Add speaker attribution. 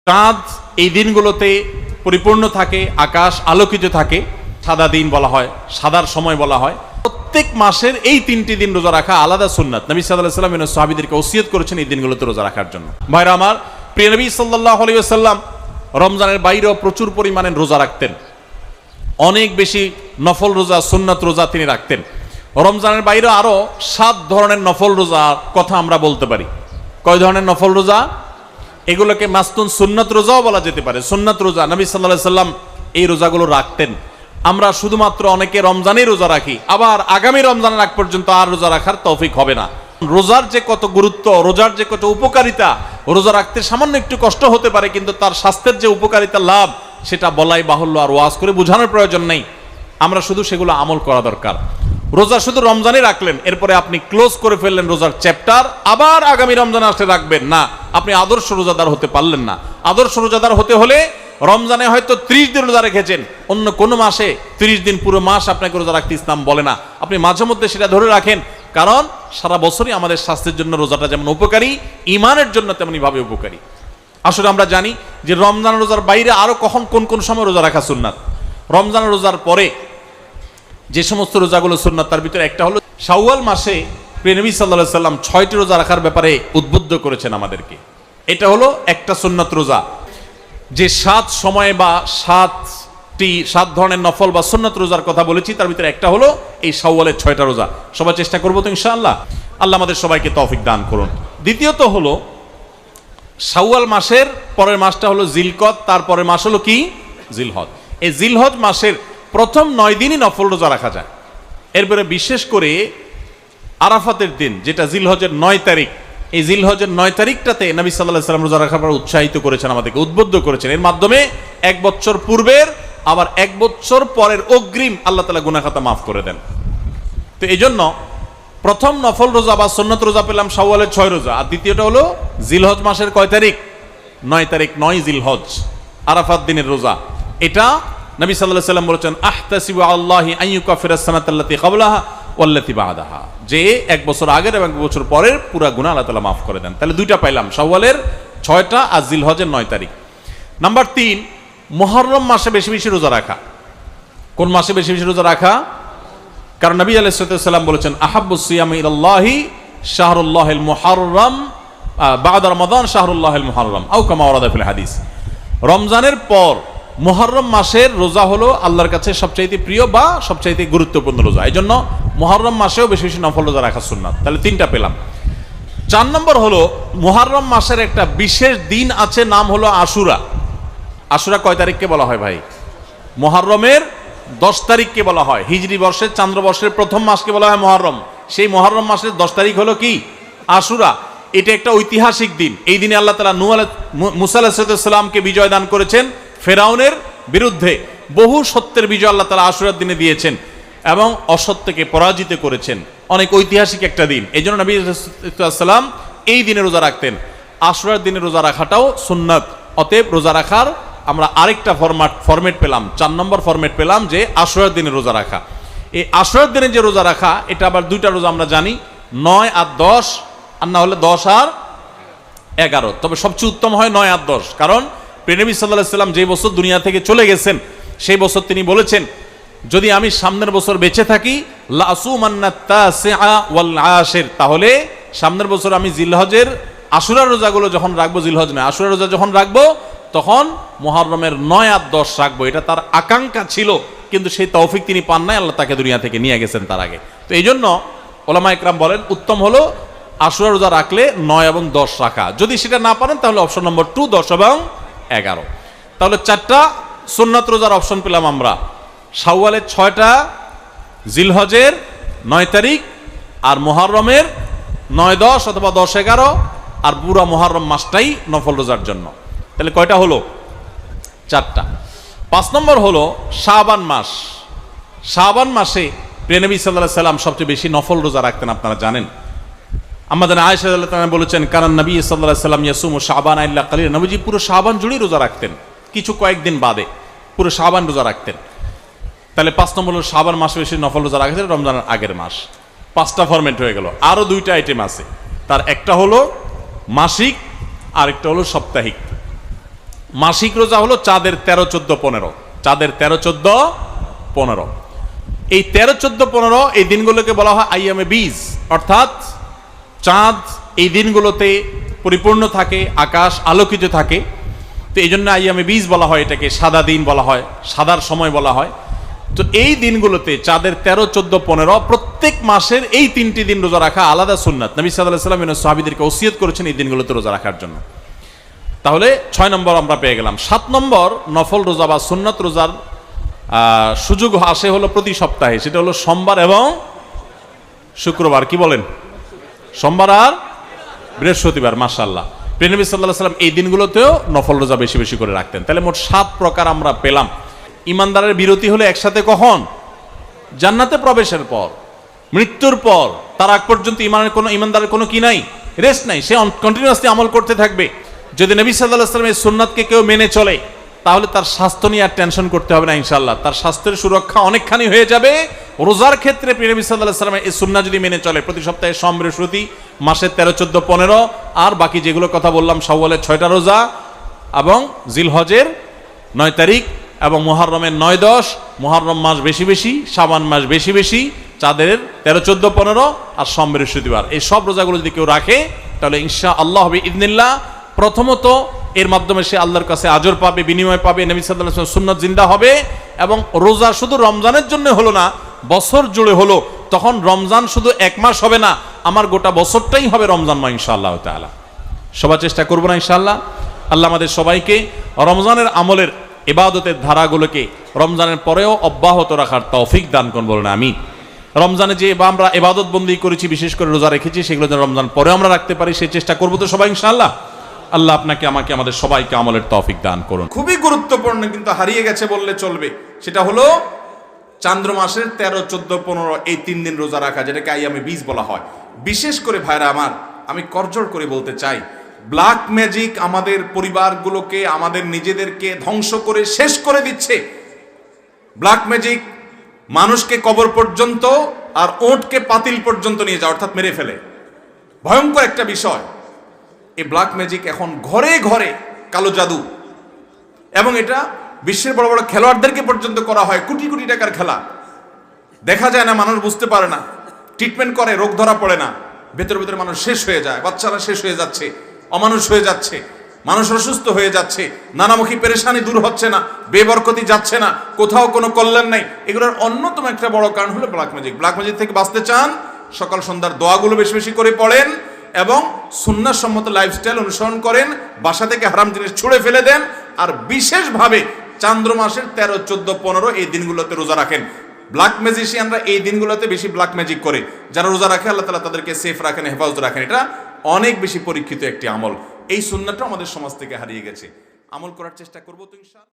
Speaker 1: চাঁদ এই দিনগুলোতে পরিপূর্ণ থাকে, আকাশ আলোকিত থাকে, সাদা দিন বলা হয়, সাদার সময় বলা হয়। প্রত্যেক মাসের এই 3টি দিন রোজা রাখা আলাদা সুন্নাত। নবী সাল্লাল্লাহু আলাইহি ওয়াসাল্লাম সাহাবীদেরকে ওসিয়ত করেছেন এই দিনগুলোতে রোজা রাখার জন্য। ভাইরা আমার, প্রিয় নবী সাল্লাল্লাহু আলাইহি ওয়াসাল্লাম রমজানের বাইরেও প্রচুর পরিমাণে রোজা রাখতেন। অনেক বেশি নফল রোজা, সুন্নাত রোজা তিনি রাখতেন। রমজানের বাইরে আরো 7 ধরনের নফল রোজার কথা আমরা বলতে পারি। কয় ধরনের নফল রোজা? এগুলোকে মাস্তুন সুন্নাত রোজাও বলা যেতে পারে। সুন্নাত রোজা নবী সাল্লাল্লাহু আলাইহি ওয়াসাল্লাম এই রোজাগুলো রাখতেন। আমরা শুধুমাত্র অনেকে রমজানেই রোজা রাখি, আবার আগামী রমজানের আগ পর্যন্ত আর রোজা রাখার তৌফিক হবে না। রোজার যে কত গুরুত্ব, রোজার যে কত উপকারিতা, রোজা রাখতে সামান্য একটু কষ্ট হতে পারে, কিন্তু তার স্বাস্থ্যের যে উপকারিতা লাভ সেটা বলাই বাহুল্য, আর ওয়াজ করে বোঝানোর প্রয়োজন নেই। আমরা শুধু সেগুলো আমল করা দরকার। রোজা শুধু রমজানে রাখলেন, এরপরে আপনি ক্লোজ করে ফেললেন রোজার চ্যাপ্টার, আবার আগামী রমজানে আসলে রাখবেন না, আপনি আদর্শ রোজাদার হতে পারলেন না। আদর্শ রোজাদার হতে হলে রমজানে হয়তো 30 দিন রোজা রেখেছেন, অন্য কোনো মাসে 30 দিন পুরো মাস আপনাকে রোজা রাখতে ইসলাম বলে না। আপনি মাঝে মধ্যে সেটা ধরে রাখেন, কারণ সারা বছরই আমাদের স্বাস্থ্যের জন্য রোজাটা যেমন উপকারী, ইমানের জন্য তেমনি ভাবে উপকারী। আসলে আমরা জানি যে রমজান রোজার বাইরে আরো কখন কোন কোন সময় রোজা রাখা সুন্নাত। রমজান রোজার পরে যে সমস্ত রোজাগুলো সুন্নাত, তার ভিতরে একটা হলো শাওয়াল মাসে প্রিয় নবী সাল্লাল্লাহু আলাইহি ওয়াসাল্লাম 6টি রোজা রাখার ব্যাপারে উদ্বুদ্ধ করেছেন আমাদেরকে। এটা হলো একটা সুন্নাত রোজা। যে 7 সময় বা 7 ধরনের নফল বা সুন্নাত রোজার কথা বলেছি, তার ভিতরে একটা হলো এই শাওয়ালের 6টা রোজা। সবাই চেষ্টা করবো তো ইনশাআল্লাহ। আল্লাহ আমাদের সবাইকে তৌফিক দান করুন। দ্বিতীয়ত হলো শাওয়াল মাসের পরের মাসটা হলো জিলকদ, তারপরের মাস হলো কি? জিলহজ। এই জিলহজ মাসের প্রথম 9 দিনই নফল রোজা রাখা যায়। এরপরে বিশেষ করে আরাফাতের দিন, যেটা জিলহজের 9 তারিখ, এই জিলহজের 9 তারিখটাতে নবী সাল্লাল্লাহু আলাইহি ওয়াসাল্লাম রোজা রাখার পর উৎসাহিত করেছেন, আমাদেরকে উদ্বুদ্ধ করেছেন। এর মাধ্যমে 1 বছর পূর্বের আবার 1 বছর পরের অগ্রিম আল্লাহ তাআলা গুনাহ খাতা মাফ করে দেন। তো এই জন্য প্রথম নফল রোজা বা সুন্নাত রোজা পেলাম শাওয়ালের 6 রোজা, আর দ্বিতীয়টা হলো জিলহজ মাসের কয় তারিখ? 9 তারিখ, 9 জিলহজ, আরাফাত দিনের রোজা। এটা নবী সাল্লাল্লাহু আলাইহি ওয়াসাল্লাম বলেছেন, আহতাসিবু আল্লাহি আন ইউকাফিরাস সানাতাল্লাতী ক্বাবলাহা ওয়াল্লাতী বা'দাহা, যে 1 বছর আগের এবং 1 বছর পরের পুরো গুনাহ আল্লাহ তাআলা মাফ করে দেন। তাহলে দুইটা পাইলাম, শাওয়ালের 6টা আর জিলহজের 9 তারিখ। নাম্বার 3, মুহররম মাসে বেশি বেশি রোজা রাখা। কোন মাসে বেশি বেশি রোজা রাখা? কারণ নবী আলাইহিস সালাম বলেছেন, আহাব্বুস সিয়ামি ইলাল্লাহি শাহরুল্লাহিল মুহররম বা'দা রমাদান শাহরুল্লাহিল মুহররম আও কামা ওয়ারাদা ফিল হাদিস। রমজানের পর মুহররম মাসের রোজা হলো আল্লাহর কাছে সবচাইতে প্রিয় বা সবচাইতে গুরুত্বপূর্ণ রোজা। এই জন্য মুহররম মাসেও বেশি বেশি নফল রোজা রাখা সুন্নাত। তাহলে 3টা পেলাম। 4 নম্বর হলো মুহররম মাসের একটা বিশেষ দিন আছে, নাম হলো আশুরা। আশুরা কয় তারিখকে বলা হয় ভাই? মুহররমের 10 তারিখকে বলা হয়। হিজরি বর্ষের চান্দ্রবর্ষের প্রথম মাসকে বলা হয় মুহররম। সেই মুহররম মাসের 10 তারিখ হলো কি? আশুরা। এটা একটা ঐতিহাসিক দিন। এই দিনে আল্লাহ তাআলা মুসা আলাইহিস সালামকে বিজয় দান করেছেন ফেরাউনের বিরুদ্ধে। বহু সত্যের বিজয় আল্লাহ তাআলা আশুরার দিনে দিয়েছেন এবং অসত্যকে পরাজিত করেছেন। অনেক ঐতিহাসিক একটা দিন। এই জন্য নবী সাল্লাম এই দিনে রোজা রাখতেন। আশুরার দিনে রোজা রাখাটাও সুন্নাত। অতএব রোজা রাখার আমরা আরেকটা ফরম্যাট পেলাম, 4 নম্বর ফরম্যাট পেলাম, যে আশুরার দিনে রোজা রাখা। এই আশুরার দিনে যে রোজা রাখা, এটা আবার 2টা রোজা আমরা জানি, 9 আর 10, আর না হলে 10 আর 11। তবে সবচেয়ে উত্তম হয় 9 আর 10, কারণ প্রিয় নবী সাল্লাল্লাহু আলাইহি ওয়াসাল্লাম যে বছর দুনিয়া থেকে চলে গেছেন, সেই বছর তিনি বলেছেন, যদি আমি সামনের বছর বেঁচে থাকি লা আসুমান্না তাসিআ ওয়াল আশির, তাহলে সামনের বছর আমি জিলহজের আশুরার রোজাগুলো যখন রাখবো, জিলহজ না আশুরার রোজা যখন রাখবো, তখন মুহররমের 9 আর 10 রাখবো। এটা তার আকাঙ্ক্ষা ছিল, কিন্তু সেই তৌফিক তিনি পান নাই, আল্লাহ তাকে দুনিয়া থেকে নিয়ে গেছেন তার আগে। তো এই জন্য ওলামা ইকরাম বলেন উত্তম হলো আশুরা রোজা রাখলে 9 এবং 10 রাখা। যদি সেটা না পারেন তাহলে অপশন নম্বর 2, 10 এবং 11। তাহলে 4টা সুন্নাত রোজার অপশন পেলাম আমরা। শাওয়ালের 6টা, জিলহজের 9 তারিখ, আর মুহররমের 9, 10 অথবা 10, 11, আর পুরা মুহররম মাসটাই নফল রোজার জন্য। তাহলে কয়টা হলো? 4টা। 5 নম্বর হলো শাবান মাস। শাবান মাসে প্রিয় নবী সাল্লাল্লাহু আলাইহি ওয়াসাল্লাম সবচেয়ে বেশি নফল রোজা রাখতেন। আপনারা জানেন, আমাদের আয়েশা রাদিয়াল্লাহু তাআলা বলেছেন, কারণ নবী সাল্লাল্লাহু আলাইহি ওয়াসাল্লাম ইয়াসুমু শাবান ইল্লা কালিল। নবীজি পুরো শাবান জুড়েই রোজা রাখতেন, কিছু কয়েকদিন বাদে পুরো শাবান রোজা রাখতেন। তাহলে 5 নম্বর হলো শাবান মাসে বেশি নফল রোজা রাখতেন, রমজানের আগের মাস। 5টা ফরম্যাট হয়ে গেল। আরো 2টা আইটেম আছে, তার একটা হলো মাসিক, আরেকটা হলো সাপ্তাহিক। মাসিক রোজা হলো চাঁদের 13, 14, 15, চাঁদের 13, 14, 15। এই 13, 14, 15 এই দিনগুলোকে বলা হয় আইয়ামে বীজ, অর্থাৎ চাঁদ এই দিনগুলোতে পরিপূর্ণ থাকে, আকাশ আলোকিত থাকে। তো এই জন্য আইয়ামে বীজ বলা হয়, এটাকে সাদা দিন বলা হয়, সাদার সময় বলা হয়। তো এই দিনগুলোতে চাঁদের 13, 14, 15 প্রত্যেক মাসের এই 3টি দিন রোজা রাখা আলাদা সুন্নাত। নবী সাল্লাল্লাহু আলাইহি ওয়াসাল্লাম সাহাবীদেরকে ওসিয়ত করেছেন এই দিনগুলোতে রোজা রাখার জন্য। তাহলে 6 নম্বর আমরা পেয়ে গেলাম। 7 নম্বর নফল রোজা বা সুন্নাত রোজার সুযোগ আসে হলো প্রতি সপ্তাহে, সেটা হলো সোমবার এবং শুক্রবার। কি বলেন? সোমবার আর বৃহস্পতিবার। মাশাআল্লাহ, প্রিয় নবী সাল্লাল্লাহু আলাইহি ওয়াসাল্লাম এই দিনগুলোতেও নফল রোজা বেশি বেশি করে রাখতেন। তাহলে মোট 7 প্রকার আমরা পেলাম। ইমানদারের বিরতি হলো একসাথে কখন? জান্নাতে প্রবেশের পর, মৃত্যুর পর। তার আগ পর্যন্ত ইমানদারের কোনো কি নাই, রেস্ট নাই, সে কন্টিনিউয়াসলি আমল করতে থাকবে। যদি নবী সাল্লাল্লাহু আলাইহি ওয়াসাল্লামের সুন্নাতকে কেউ মেনে চলে, তাহলে তার স্বাস্থ্য নিয়ে আর টেনশন করতে হবে না ইনশাআল্লাহ। তার স্বাস্থ্যের সুরক্ষা অনেকখানি হয়ে যাবে। রোজার ক্ষেত্রে প্রিয় নবী সাল্লাল্লাহু আলাইহি ওয়াসাল্লামের এই সুন্নাত যদি মেনে চলে, প্রতি সপ্তাহে সোম বৃহস্পতি, মাসের 13, 14, 15, আর বাকি যেগুলো কথা বললাম, শাওয়ালের 6টা রোজা এবং জিলহজের 9 তারিখ এবং মুহররমের 9, 10, মুহররম মাস বেশি বেশি, শাবান মাস বেশি বেশি, চাঁদের 13, 14, 15 আর সোম বৃহস্পতিবার, এই সব রোজাগুলো যদি কেউ রাখে, তাহলে ইনশাআল্লাহ বিইذনিল্লাহ প্রথমত এর মাধ্যমে সে আল্লাহর কাছে আজর পাবে, বিনিময় পাবে, নবী সাল্লাল্লাহু আলাইহি ওয়াসাল্লাম সুন্নাত জিন্দা হবে। এবং রোজা শুধু রমজানের জন্য হলো না, বছর জুড়ে হলো। তখন রমজান শুধু 1 মাস হবে না, আমার গোটা বছরটাই হবে রমজান মাস ইনশাআল্লাহ তাআলা। সবার চেষ্টা করবো না ইনশাআল্লাহ? আল্লাহ আমাদের সবাইকে রমজানের আমলের ইবাদতের ধারাগুলোকে রমজানের পরেও অব্যাহত রাখার তৌফিক দান করুন, বলুন আমিন। রমজানে যে আমরা ইবাদত বন্দি করেছি, বিশেষ করে রোজা রেখেছি, সেগুলো যেন রমজান পরেও আমরা রাখতে পারি, সেই চেষ্টা করবো তো সবাই ইনশাআল্লাহ। আল্লাহ আপনাকে, আমাকে, আমাদের সবাইকে আমলের তৌফিক দান করুন। খুবই গুরুত্বপূর্ণ, কিন্তু হারিয়ে গেছে বললে চলবে, সেটা হলো চান্দ্র মাসের 13, 14, 15 এই 3 দিন রোজা রাখা, যেটাকে আইয়ামে বীজ বলা হয়। বিশেষ করে ভাইরা আমার, আমি করজোড় করে বলতে চাই, ব্ল্যাক ম্যাজিক আমাদের পরিবারগুলোকে, আমাদের নিজেদেরকে ধ্বংস করে শেষ করে দিচ্ছে। ব্ল্যাক ম্যাজিক মানুষকে কবর পর্যন্ত আর ওঁটকে পাতিল পর্যন্ত নিয়ে যায়, অর্থাৎ মেরে ফেলে। ভয়ঙ্কর একটা বিষয় এই ব্ল্যাক ম্যাজিক। এখন ঘরে ঘরে কালো জাদু, এবং এটা বিশ্বের বড় বড় খেলোয়াড়দেরকে পর্যন্ত করা হয়। কোটি কোটি টাকার খেলা, দেখা যায় না, মানুষ বুঝতে পারে না, ট্রিটমেন্ট করে, রোগ ধরা পড়ে না, ভেতরে ভেতরে মানুষ শেষ হয়ে যায়, বাচ্চারা শেষ হয়ে যাচ্ছে, অমানুষ হয়ে যাচ্ছে, মানুষ অসুস্থ হয়ে যাচ্ছে, নানামুখী পেরেশানি দূর হচ্ছে না, বেবরকতি যাচ্ছে না, কোথাও কোনো কল্যাণ নাই। এগুলোর অন্যতম একটা বড় কারণ হলো ব্ল্যাক ম্যাজিক। ব্ল্যাক ম্যাজিক থেকে বাঁচতে চান, সকাল সন্ধ্যার দোয়াগুলো বেশি বেশি করে পড়েন এবং সুন্নাহ সম্মত লাইফস্টাইল অনুসরণ করেন, বাসা থেকে হারাম জিনিস ছুঁড়ে ফেলে দেন, আর বিশেষভাবে চান্দ্র মাসের 13, 14, 15 এই দিনগুলোতে রোজা রাখেন। ব্ল্যাক ম্যাজিশিয়ানরা এই দিনগুলোতে বেশি ব্ল্যাক ম্যাজিক করে, যারা রোজা রাখে আল্লাহ তাআলা তাদেরকে সেফ রাখেন, হেফাজত রাখেন। এটা অনেক বেশি পরীক্ষিত একটি আমল। এই সুন্নাহটা আমাদের সমাজ থেকে হারিয়ে গেছে, আমল করার চেষ্টা করবো তো ইনশাআল্লাহ।